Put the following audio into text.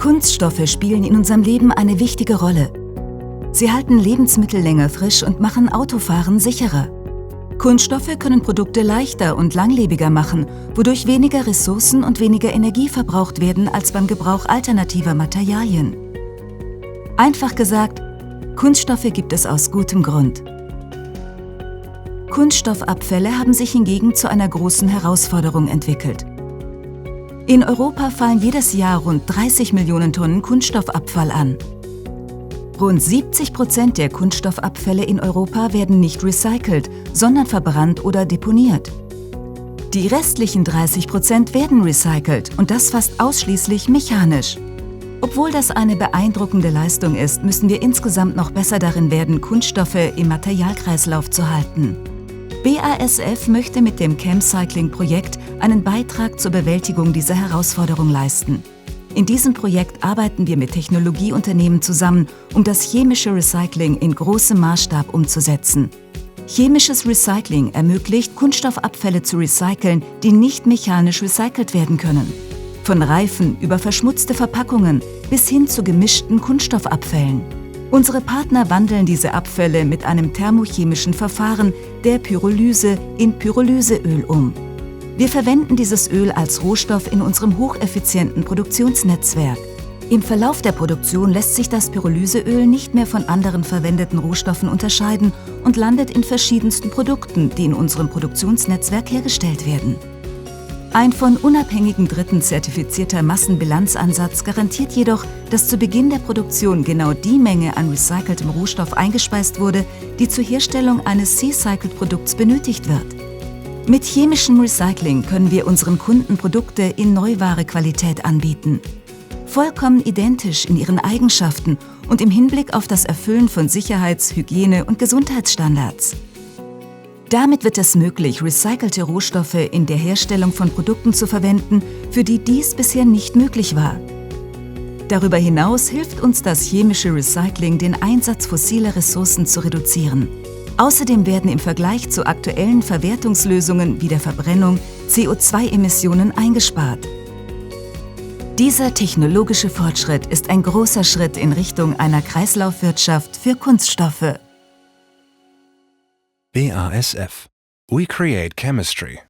Kunststoffe spielen in unserem Leben eine wichtige Rolle. Sie halten Lebensmittel länger frisch und machen Autofahren sicherer. Kunststoffe können Produkte leichter und langlebiger machen, wodurch weniger Ressourcen und weniger Energie verbraucht werden als beim Gebrauch alternativer Materialien. Einfach gesagt, Kunststoffe gibt es aus gutem Grund. Kunststoffabfälle haben sich hingegen zu einer großen Herausforderung entwickelt. In Europa fallen jedes Jahr rund 30 Millionen Tonnen Kunststoffabfall an. Rund 70% der Kunststoffabfälle in Europa werden nicht recycelt, sondern verbrannt oder deponiert. Die restlichen 30% werden recycelt und das fast ausschließlich mechanisch. Obwohl das eine beeindruckende Leistung ist, müssen wir insgesamt noch besser darin werden, Kunststoffe im Materialkreislauf zu halten. BASF möchte mit dem ChemCycling-Projekt einen Beitrag zur Bewältigung dieser Herausforderung leisten. In diesem Projekt arbeiten wir mit Technologieunternehmen zusammen, um das chemische Recycling in großem Maßstab umzusetzen. Chemisches Recycling ermöglicht, Kunststoffabfälle zu recyceln, die nicht mechanisch recycelt werden können. Von Reifen über verschmutzte Verpackungen bis hin zu gemischten Kunststoffabfällen. Unsere Partner wandeln diese Abfälle mit einem thermochemischen Verfahren, der Pyrolyse, in Pyrolyseöl um. Wir verwenden dieses Öl als Rohstoff in unserem hocheffizienten Produktionsnetzwerk. Im Verlauf der Produktion lässt sich das Pyrolyseöl nicht mehr von anderen verwendeten Rohstoffen unterscheiden und landet in verschiedensten Produkten, die in unserem Produktionsnetzwerk hergestellt werden. Ein von unabhängigen Dritten zertifizierter Massenbilanzansatz garantiert jedoch, dass zu Beginn der Produktion genau die Menge an recyceltem Rohstoff eingespeist wurde, die zur Herstellung eines C-Cycled-Produkts benötigt wird. Mit chemischem Recycling können wir unseren Kunden Produkte in Neuware-Qualität anbieten. Vollkommen identisch in ihren Eigenschaften und im Hinblick auf das Erfüllen von Sicherheits-, Hygiene- und Gesundheitsstandards. Damit wird es möglich, recycelte Rohstoffe in der Herstellung von Produkten zu verwenden, für die dies bisher nicht möglich war. Darüber hinaus hilft uns das chemische Recycling, den Einsatz fossiler Ressourcen zu reduzieren. Außerdem werden im Vergleich zu aktuellen Verwertungslösungen wie der Verbrennung CO2-Emissionen eingespart. Dieser technologische Fortschritt ist ein großer Schritt in Richtung einer Kreislaufwirtschaft für Kunststoffe. BASF. We create chemistry.